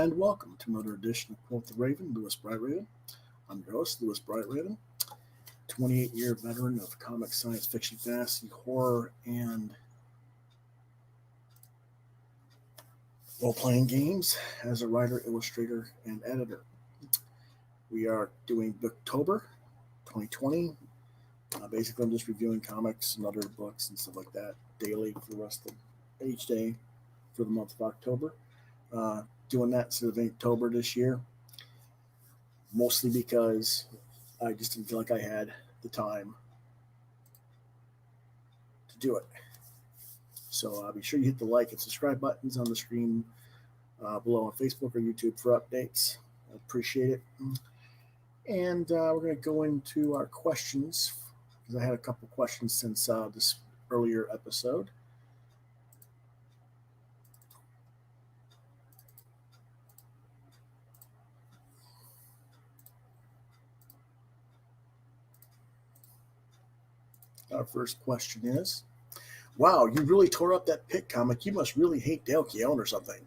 and welcome to another edition of Quoth the Raven, Lewis Brightraven. I'm your host, Lewis Brightraven, 28-year veteran of comic, science fiction, fantasy, horror, and role-playing games as a writer, illustrator, and editor. We are doing Booktober 2020. Basically, I'm just reviewing comics and other books and stuff like that daily for the rest of each day for the month of October. Doing that instead of October this year, mostly because I just didn't feel like I had the time to do it. So be sure you hit the like and subscribe buttons on the screen below on Facebook or YouTube for updates. I appreciate it. And we're going to go into our questions because I had a couple questions since this earlier episode. Our first question is, wow, you really tore up that Pit comic. You must really hate Dale Keown or something.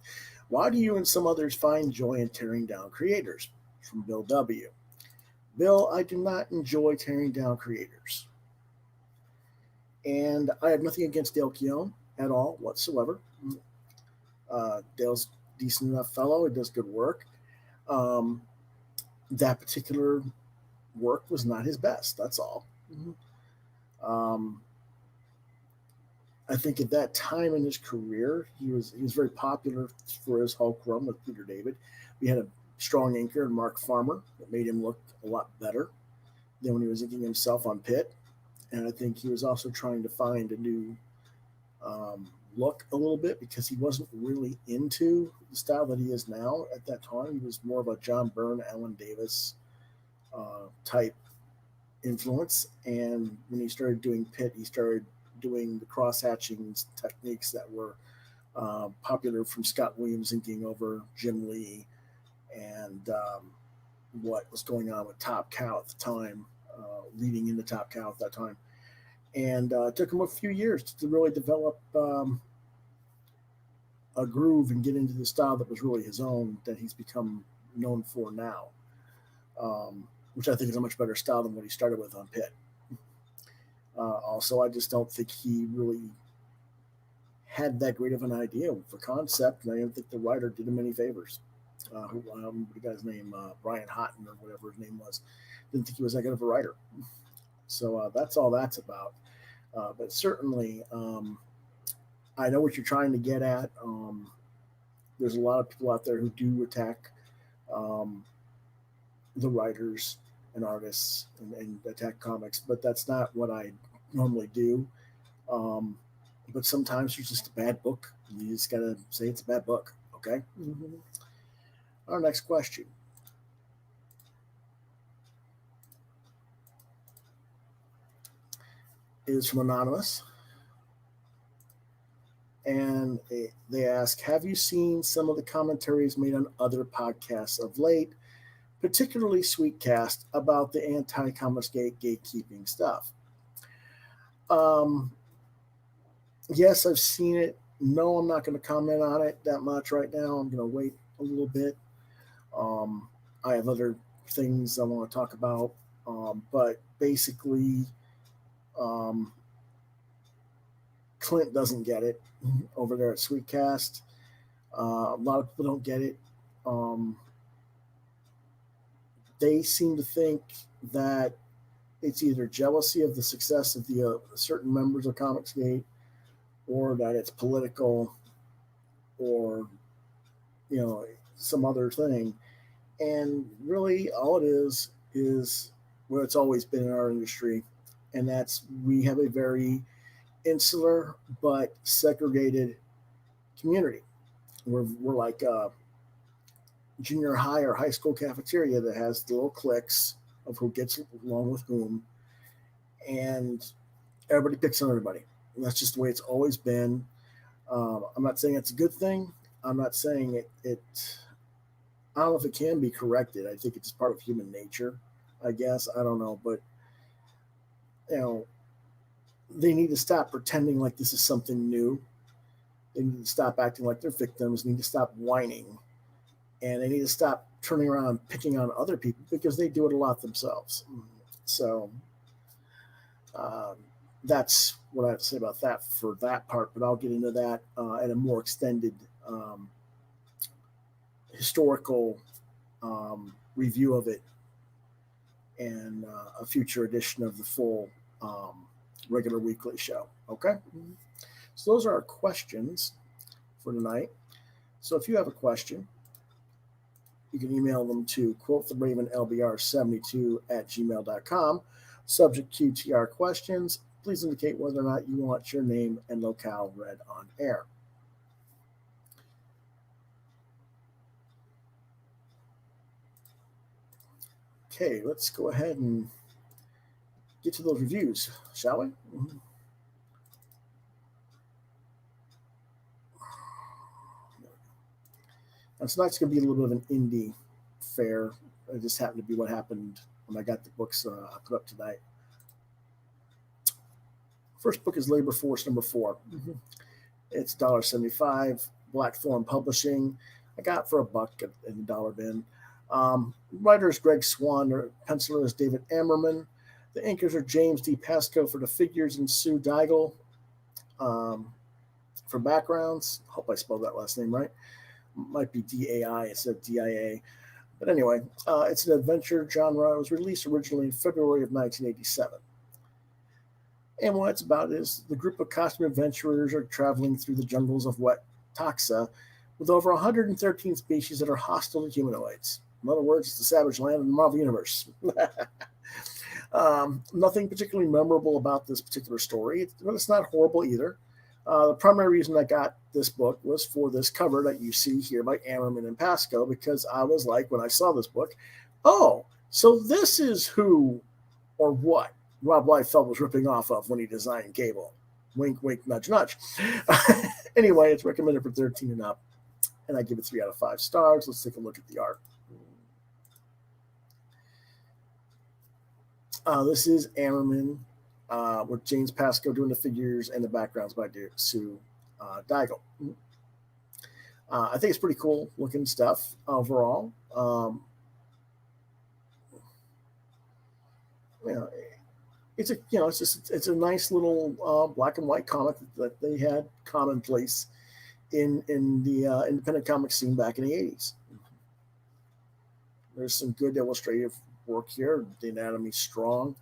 Why do you and some others find joy in tearing down creators? From Bill W. Bill, I do not enjoy tearing down creators. And I have nothing against Dale Keown at all whatsoever. Dale's a decent enough fellow. He does good work. That particular work was not his best. That's all. Um, I think at that time in his career, he was very popular for his Hulk run with Peter David. We had a strong anchor in Mark Farmer that made him look a lot better than when he was inking himself on Pitt. And I think he was also trying to find a new look a little bit because he wasn't really into the style that he is now at that time. He was more of a John Byrne, Alan Davis type influence. And when he started doing Pitt, he started doing the cross-hatching techniques that were popular from Scott Williams inking over Jim Lee and what was going on with Top Cow at the time, leading into Top Cow at that time. And it took him a few years to really develop a groove and get into the style that was really his own that he's become known for now, which I think is a much better style than what he started with on Pitt. Also, I just don't think he really had that great of an idea of the concept, and I don't think the writer did him any favors. The guy's name, Brian Houghton or whatever his name was, didn't think he was that good of a writer. So that's all that's about. But certainly, I know what you're trying to get at. There's a lot of people out there who do attack the writers and artists and attack comics, but that's not what I normally do. But sometimes it's just a bad book. You just gotta say it's a bad book. Okay. Mm-hmm. Our next question is from Anonymous. And they ask, have you seen some of the commentaries made on other podcasts of late, particularly Sweetcast, about the anti-Comicsgate gatekeeping stuff? Yes, I've seen it. No, I'm not going to comment on it that much right now. I'm going to wait a little bit. I have other things I want to talk about. But basically, Clint doesn't get it over there at Sweetcast. A lot of people don't get it. They seem to think that it's either jealousy of the success of the certain members of Comicsgate, or that it's political, or some other thing. And really, all it is what it's always been in our industry, and that's we have a very insular but segregated community. We're like a junior high or high school cafeteria that has the little cliques of who gets along with whom, and everybody picks on everybody. And that's just the way it's always been. I'm not saying it's a good thing. I'm not saying it. I don't know if it can be corrected. I think it's part of human nature, I guess. I don't know, but they need to stop pretending like this is something new. They need to stop acting like they're victims. They need to stop whining and they need to stop turning around and picking on other people because they do it a lot themselves. So um, that's what I have to say about that for that part. But I'll get into that at a more extended historical review of it and a future edition of the full regular weekly show. Okay? So those are our questions for tonight. So if you have a question, you can email them to quotheravenlbr72@gmail.com. Subject QTR questions. Please indicate whether or not you want your name and locale read on air. Okay, let's go ahead and get to those reviews, shall we? Now, tonight's going to be a little bit of an indie fair. It just happened to be what happened when I got the books put up tonight. First book is Labor Force number 4. It's $1.75. Blackthorn Publishing. I got for $1 in the dollar bin. Writer is Greg Swan. Penciler is David Ammerman. The inkers are James D. Pasco for the figures and Sue Deigel for backgrounds. Hope I spelled that last name right. Might be D-A-I instead of D-I-A. But anyway, it's an adventure genre. It was released originally in February of 1987. And what it's about is the group of costume adventurers are traveling through the jungles of wet Taxa with over 113 species that are hostile to humanoids. In other words, it's the savage land of the Marvel Universe. Nothing particularly memorable about this particular story, but it's not horrible either. The primary reason I got this book was for this cover that you see here by Ammerman and Pasco, because I was like, when I saw this book, oh, so this is who or what Rob Liefeld was ripping off of when he designed Cable. Wink, wink, nudge, nudge. Anyway, it's recommended for 13 and up, and I give it 3 out of 5 stars. Let's take a look at the art. This is Ammerman with James Pasco doing the figures and the backgrounds by Sue Deigel. I think it's pretty cool looking stuff overall. It's a nice little black and white comic that they had commonplace in the independent comic scene back in the 80s. There's some good illustrative work here. The anatomy's strong.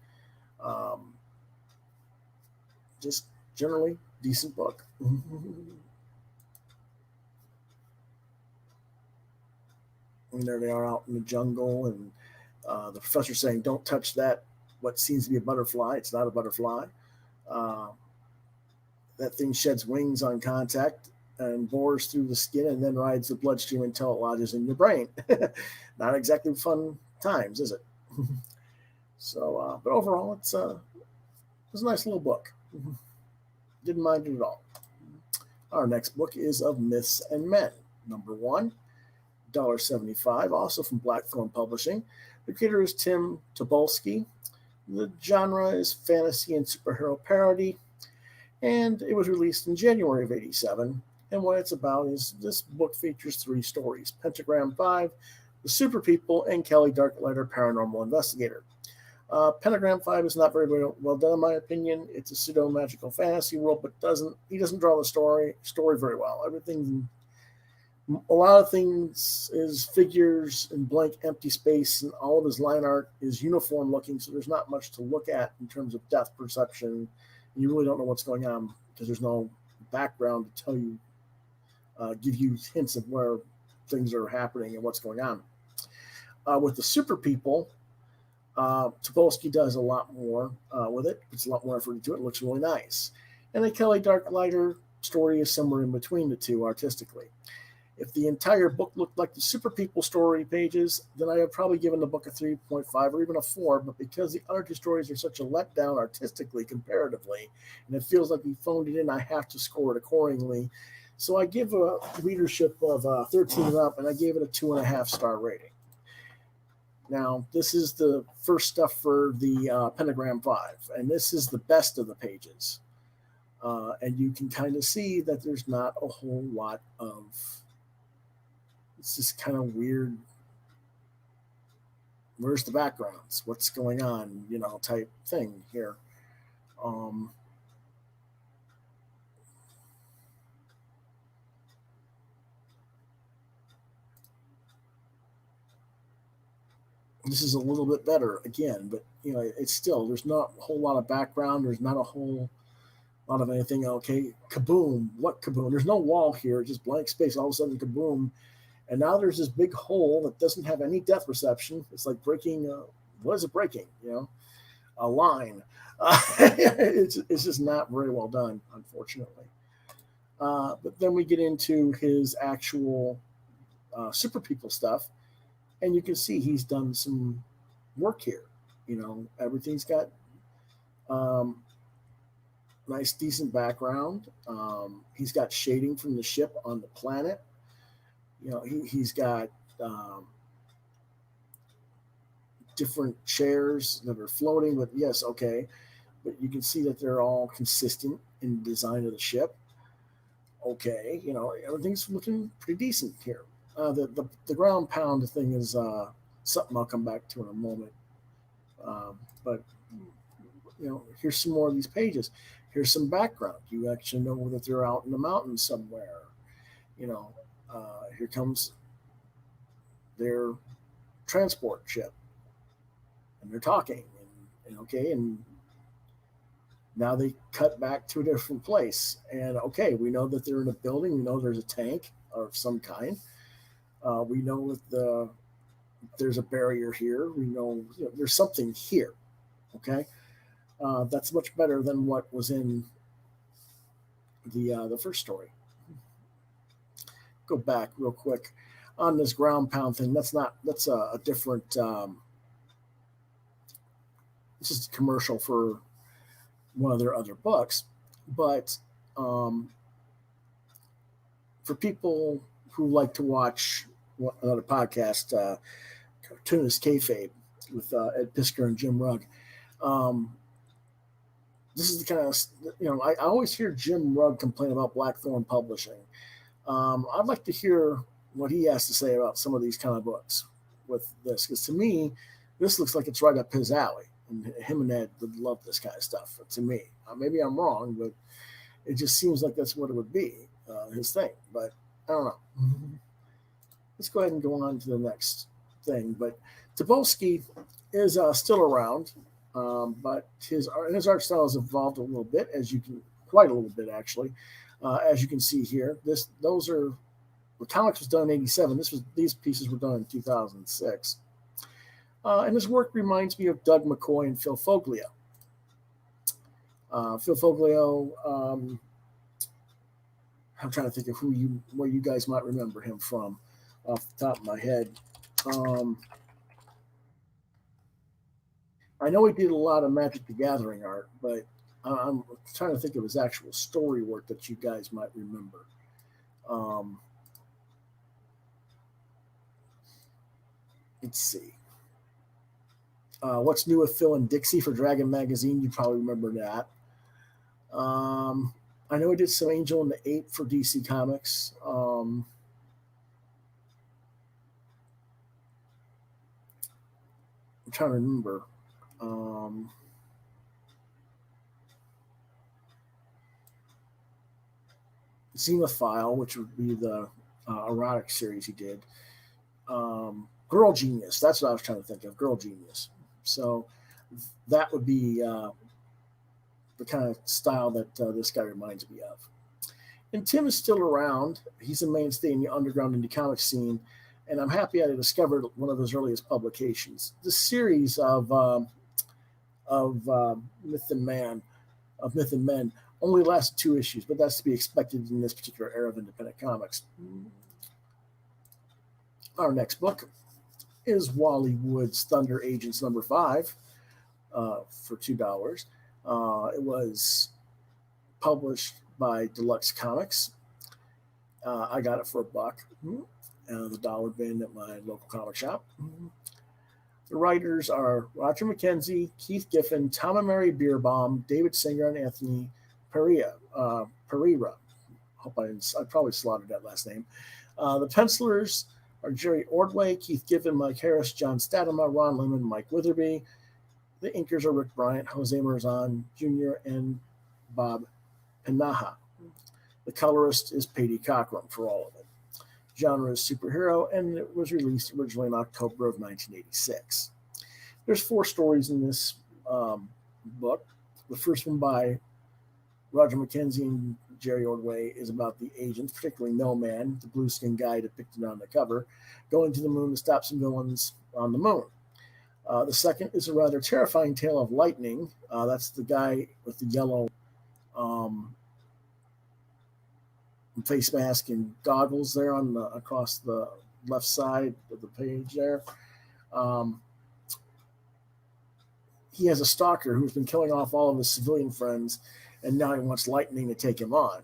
Just generally decent book. And there they are out in the jungle, and the professor saying, "Don't touch that. What seems to be a butterfly. It's not a butterfly. That thing sheds wings on contact and bores through the skin and then rides the bloodstream until it lodges in your brain." Not exactly fun times, is it? So, but overall, it's a nice little book. Didn't mind it at all. Our next book is Of Myths and Men, number 1, $1.75, also from Blackthorn Publishing. The creator is Tim Tobolsky. The genre is fantasy and superhero parody, and it was released in January of 87. And what it's about is this book features 3 stories: Pentagram 5, The Super People, and Kelly Darklighter, Paranormal Investigator. Pentagram 5 is not very well done, in my opinion. It's a pseudo-magical fantasy world, but he doesn't draw the story very well. A lot of things is figures and blank empty space, and all of his line art is uniform looking, so there's not much to look at in terms of depth perception. You really don't know what's going on because there's no background to tell you, give you hints of where things are happening and what's going on. With the Super People, Tobolsky does a lot more with it. It's a lot more effort into it. It looks really nice. And the Kelly Darklighter story is somewhere in between the two artistically. If the entire book looked like the Super People story pages, then I would probably given the book a 3.5 or even a 4, but because the other 2 stories are such a letdown artistically, comparatively, and it feels like we phoned it in, I have to score it accordingly. So I give a readership of 13 and up, and I gave it a 2.5 star rating. Now, this is the first stuff for the Pentagram 5, and this is the best of the pages. And you can kind of see that there's not a whole lot of It's just kind of weird. Where's the backgrounds? What's going on? Type thing here. Um, this is a little bit better again, but it's still, there's not a whole lot of background. There's not a whole lot of anything. Okay, kaboom! What kaboom? There's no wall here, just blank space. All of a sudden, kaboom! And now there's this big hole that doesn't have any depth perception. It's like breaking. What is it breaking? A line. It's just not very well done, unfortunately. But then we get into his actual super people stuff, and you can see he's done some work here. Everything's got um, nice, decent background. He's got shading from the ship on the planet. He's got um, different chairs that are floating. But yes, okay, but you can see that they're all consistent in the design of the ship. Okay, everything's looking pretty decent here. The ground pound thing is something I'll come back to in a moment. But here's some more of these pages. Here's some background. You actually know that they're out in the mountains somewhere. Here comes their transport ship, and they're talking, and okay, and now they cut back to a different place, and okay, we know that they're in a building. We know there's a tank of some kind. We know that there's a barrier here. We know, there's something here. Okay, that's much better than what was in the first story. Go back real quick on this ground pound thing. That's a different. This is a commercial for one of their other books, but for people who like to watch another podcast, Cartoonist Kayfabe with Ed Pisker and Jim Rugg. This is the kind of, I always hear Jim Rugg complain about Blackthorn Publishing. I'd like to hear what he has to say about some of these kind of books with this, because to me, this looks like it's right up his alley, and him and Ed would love this kind of stuff. To me, maybe I'm wrong, but it just seems like that's what it would be, his thing. But I don't know. Let's go ahead and go on to the next thing. But Tobolsky is still around, but his art style has evolved a little bit, quite a little bit actually. As you can see here, the comics was done in '87. These pieces were done in 2006, and his work reminds me of Doug McCoy and Phil Foglio. Phil Foglio, I'm trying to think of where you guys might remember him from off the top of my head. I know he did a lot of Magic the Gathering art, but I'm trying to think of his actual story work that you guys might remember. Let's see. What's New with Phil and Dixie for Dragon Magazine? You probably remember that. I know he did some Angel and the Ape for DC Comics. I'm trying to remember. Xenophile, which would be the erotic series he did. Girl Genius, that's what I was trying to think of. Girl Genius. So that would be the kind of style that this guy reminds me of. And Tim is still around. He's a mainstay in the underground indie comic scene, and I'm happy I discovered one of his earliest publications. The series of Myth and Men only lasted 2 issues, but that's to be expected in this particular era of independent comics. Our next book is Wally Wood's Thunder Agents number 5 for $2. It was published by Deluxe Comics. I got it for $1. The dollar bin at my local comic shop. The writers are Roger McKenzie, Keith Giffen, Tom and Mary Beerbaum, David Singer, and Anthony Pereira. I probably slaughtered that last name. The pencilers are Jerry Ordway, Keith Giffen, Mike Harris, John Statama, Ron Lemon, Mike Witherby. The inkers are Rick Bryant, Jose Marzan Jr., and Bob Pinaha. The colorist is Patty Cockrum for all of it. Genre is superhero, and it was released originally in October of 1986. There's 4 stories in this book. The first one by Roger Mackenzie and Jerry Ordway is about the agents, particularly No Man, the blue-skinned guy depicted on the cover, going to the moon to stop some villains on the moon. The second is a rather terrifying tale of Lightning. That's the guy with the yellow face mask and goggles there on across the left side of the page there. He has a stalker who's been killing off all of his civilian friends, and now he wants Lightning to take him on.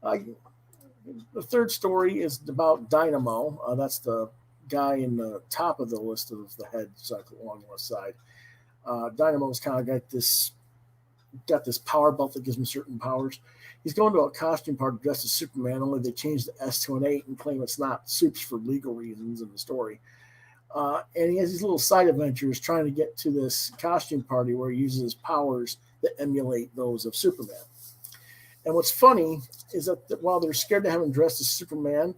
The third story is about Dynamo. That's the guy in the top of the list of the heads along the side. Dynamo's kind of got this power belt that gives him certain powers. He's going to a costume party dressed as Superman, only they changed the S to an 8 and claim it's not Supes for legal reasons in the story. And he has these little side adventures trying to get to this costume party where he uses his powers that emulate those of Superman. And what's funny is that while they're scared to have him dressed as Superman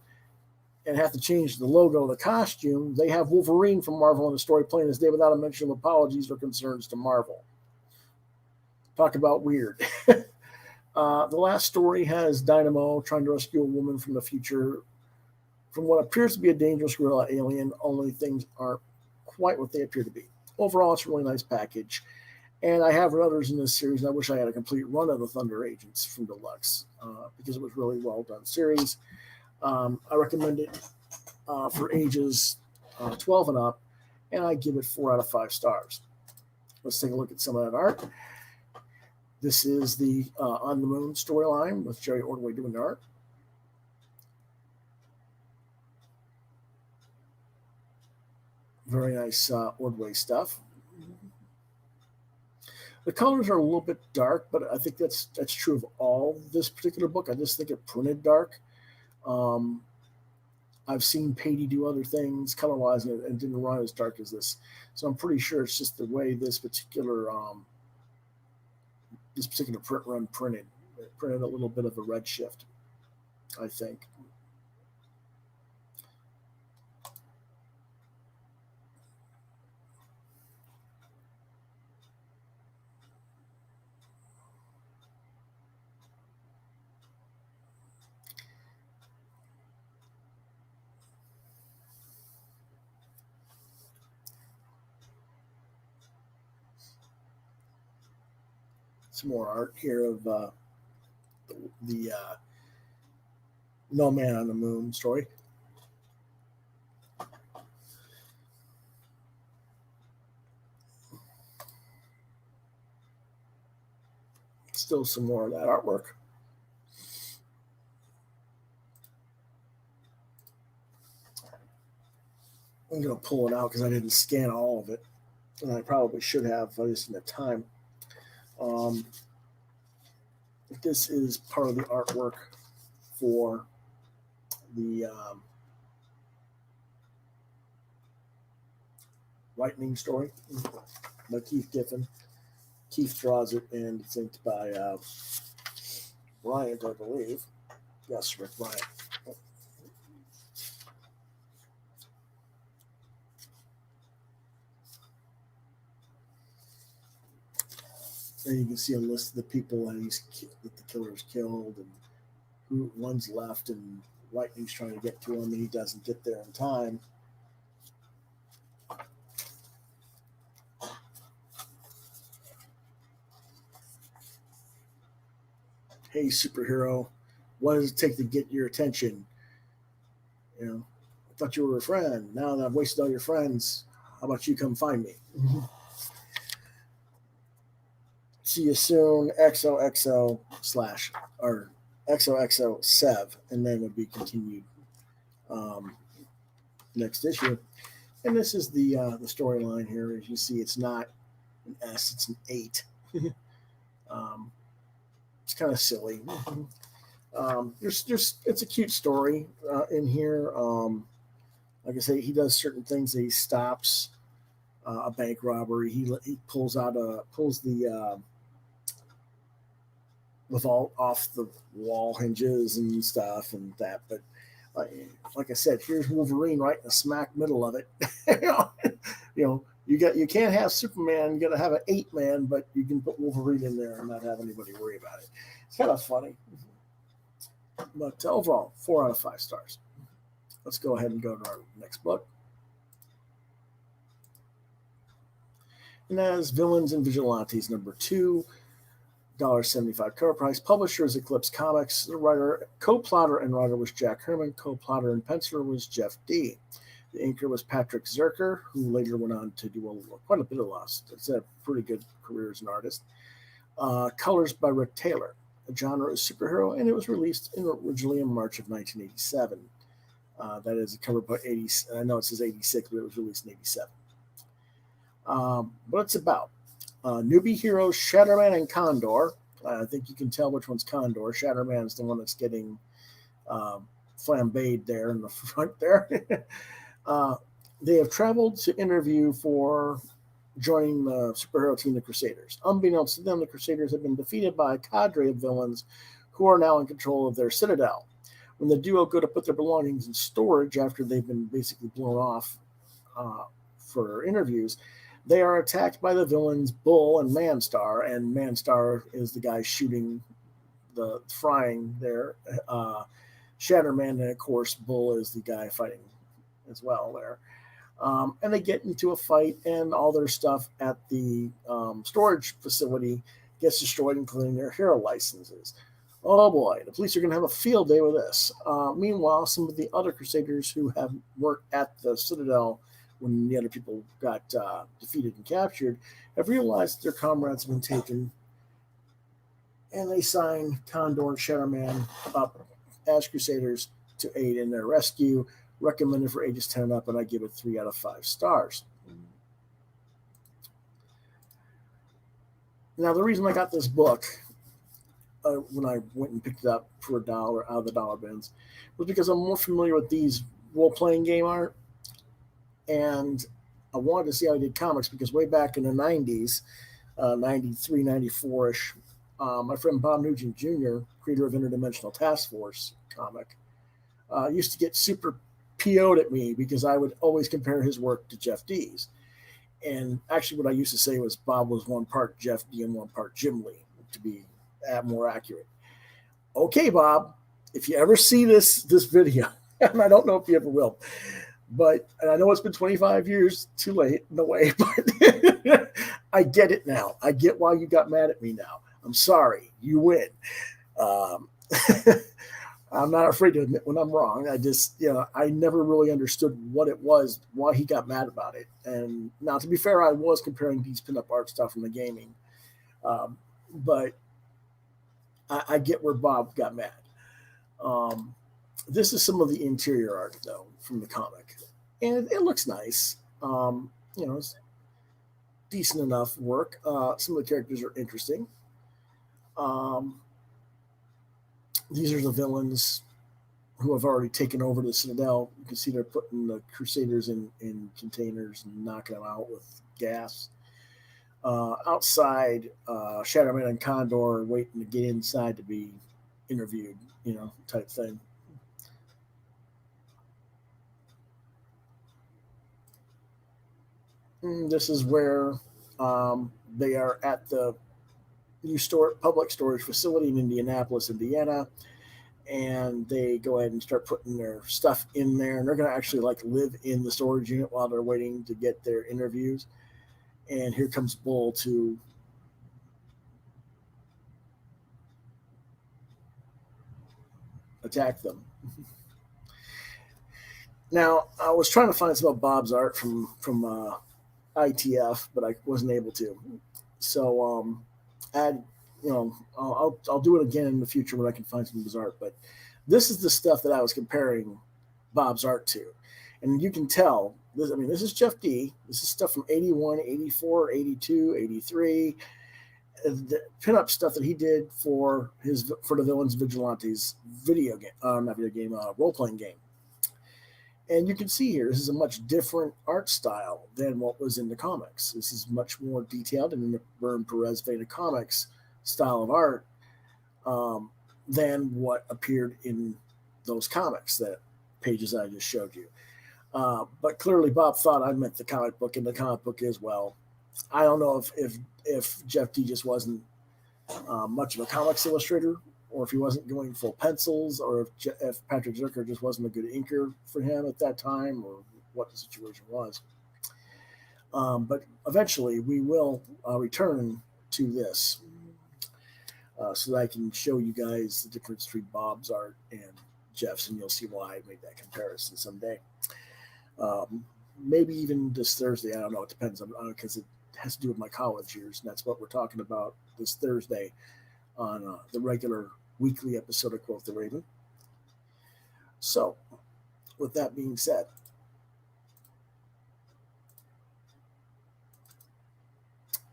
and have to change the logo of the costume, they have Wolverine from Marvel in the story playing this day without a mention of apologies or concerns to Marvel. Talk about weird. The last story has Dynamo trying to rescue a woman from the future from what appears to be a dangerous gorilla alien, only things aren't quite what they appear to be. Overall, it's a really nice package. And I have read others in this series, and I wish I had a complete run of the Thunder Agents from Deluxe because it was really well done series. I recommend it for ages 12 and up, and I give it 4 out of 5 stars. Let's take a look at some of that art. This is the On the Moon storyline with Jerry Ordway doing the art. Very nice Ordway stuff. The colors are a little bit dark, but I think that's true of all this particular book. I just think it printed dark. I've seen Patey do other things color-wise, and it didn't run as dark as this. So I'm pretty sure it's just the way this particular print run printed. It printed a little bit of a red shift, I think. Some more art here of the No Man on the Moon story. Still some more of that artwork. I'm going to pull it out because I didn't scan all of it, and I probably should have. I just didn't have time. This is part of the artwork for the Lightning story by Keith Giffen. Keith draws it, and it's inked by Bryant, I believe. Yes, Rick Bryant. And you can see a list of the people that the killer's killed, and who one's left, and Lightning's trying to get to him, and he doesn't get there in time. Hey, superhero, what does it take to get your attention? You know, I thought you were a friend. Now that I've wasted all your friends, how about you come find me? See you soon, XOXO / or XOXO Sev, and then would be continued next issue. And this is the storyline here. As you see, it's not an S, it's an 8. It's kind of silly. It's a cute story in here. Like I say, he does certain things. He stops a bank robbery. He pulls the with all off the wall hinges and stuff and that. But uh, like I said, here's Wolverine right in the smack middle of it. You can't have Superman. You got to have an 8-man, but you can put Wolverine in there and not have anybody worry about it. It's kind of funny. But overall, 4 out of 5 stars. Let's go ahead and go to our next book. And that is Villains and Vigilantes, number 2, $1.75 cover price. Publisher is Eclipse Comics. The writer, co-plotter and writer was Jack Herman. Co-plotter and penciler was Jeff D. The inker was Patrick Zerker, who later went on to do quite a bit of Lost. It's a pretty good career as an artist. Colors by Rick Taylor. The genre is superhero, and it was released originally in March of 1987. That is a cover by 80. I know it says 86, but it was released in 87. What it's about. Newbie heroes Shatterman and Condor. I think you can tell which one's Condor. Shatterman's the one that's getting flambéed there in the front there. They have traveled to interview for joining the superhero team, the Crusaders. Unbeknownst to them, the Crusaders have been defeated by a cadre of villains who are now in control of their citadel. When the duo go to put their belongings in storage after they've been basically blown off for interviews, they are attacked by the villains Bull and Manstar, and Manstar is the guy shooting the frying there. Shatterman, and of course, Bull is the guy fighting as well there. And they get into a fight, and all their stuff at the storage facility gets destroyed, including their hero licenses. Oh boy, the police are going to have a field day with this. Meanwhile, some of the other Crusaders who have worked at the Citadel when the other people got defeated and captured have realized that their comrades have been taken, and they sign Condor and Shatterman up as Crusaders to aid in their rescue. Recommended for ages 10 and up, and I give it 3 out of 5 stars. Now, the reason I got this book when I went and picked it up for $1 out of the dollar bins was because I'm more familiar with these role-playing game art, and I wanted to see how he did comics because way back in the 90s, 93, 94-ish, my friend Bob Nugent Jr., creator of Interdimensional Task Force comic, used to get super PO'd at me because I would always compare his work to Jeff D's. And actually what I used to say was Bob was 1 part Jeff D and 1 part Jim Lee, to be more accurate. Okay, Bob, if you ever see this video, and I don't know if you ever will, but and I know it's been 25 years too late in a way, but I get it now. I get why you got mad at me now. I'm sorry. You win. I'm not afraid to admit when I'm wrong. I just, I never really understood what it was, why he got mad about it. And now, to be fair, I was comparing these pinup art stuff from the gaming. But I get where Bob got mad. This is some of the interior art, though, from the comic. And it looks nice. It's decent enough work. Some of the characters are interesting. These are the villains who have already taken over the Citadel. You can see they're putting the Crusaders in containers and knocking them out with gas. Outside, Shatterman and Condor are waiting to get inside to be interviewed, type thing. And this is where they are at the new public storage facility in Indianapolis, Indiana, and they go ahead and start putting their stuff in there, and they're going to actually live in the storage unit while they're waiting to get their interviews. And here comes Bull to attack them. Now, I was trying to find some of Bob's art from ITF, but I wasn't able to. So I'll do it again in the future when I can find some of his art. But this is the stuff that I was comparing Bob's art to. And you can tell, this is Jeff D. This is stuff from 81, 84, 82, 83. The pinup stuff that he did for the Villains Vigilantes role-playing game. And you can see here, this is a much different art style than what was in the comics. This is much more detailed in the Vern Perez Veda comics style of art um, than what appeared in those comics, that pages I just showed you. But clearly, Bob thought I meant the comic book, and the comic book is, well, I don't know if Jeff D just wasn't much of a comics illustrator, or if he wasn't going full pencils, or if Patrick Zucker just wasn't a good inker for him at that time, or what the situation was. But eventually, we will return to this so that I can show you guys the difference between Bob's art and Jeff's, and you'll see why I made that comparison someday. Maybe even this Thursday. I don't know. It depends on because it has to do with my college years, and that's what we're talking about this Thursday on the regular weekly episode of Quoth the Raven. So, with that being said,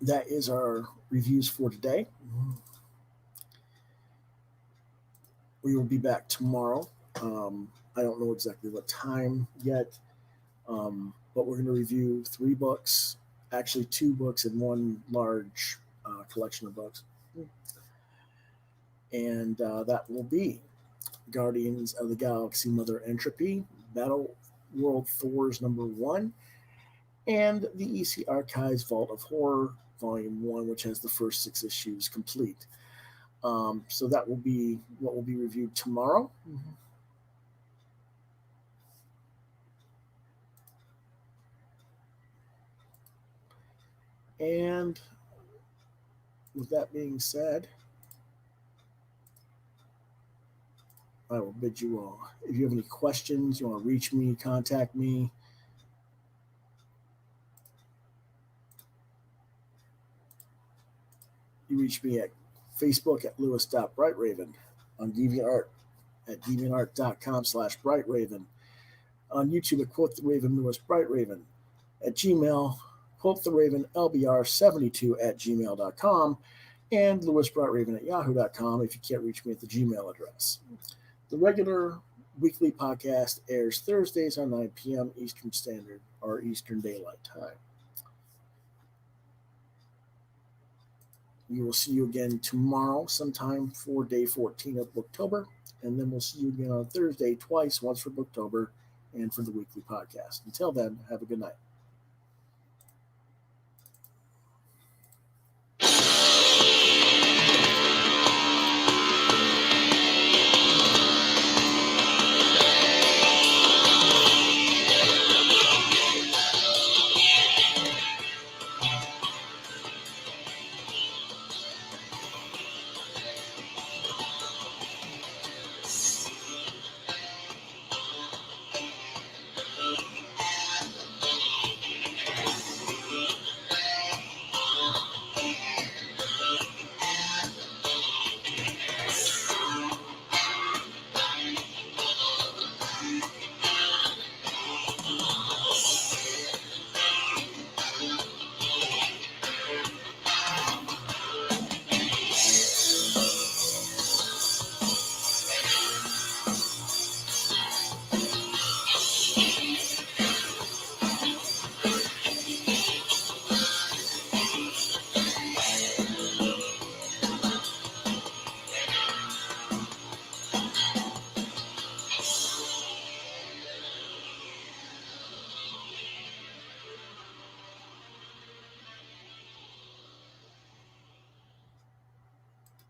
that is our reviews for today. We will be back tomorrow. I don't know exactly what time yet, but we're going to review 3 books, actually 2 books and 1 large collection of books. And that will be Guardians of the Galaxy Mother Entropy, Battle World Thor's #1, and the EC Archives Vault of Horror, Volume 1, which has the first 6 issues complete. So that will be what will be reviewed tomorrow. And with that being said, I will bid you all. If you have any questions, you want to reach me, contact me. You reach me at Facebook at Lewis.BrightRaven, on DeviantArt at deviantart.com/BrightRaven, on YouTube at Quoth the Raven Lewis BrightRaven, at Gmail, Quoth the Raven LBR72 at gmail.com, and Lewis BrightRaven at yahoo.com if you can't reach me at the Gmail address. The regular weekly podcast airs Thursdays on 9 p.m. Eastern Standard or Eastern Daylight Time. We will see you again tomorrow sometime for day 14 of Booktober, and then we'll see you again on Thursday twice, once for Booktober and for the weekly podcast. Until then, have a good night.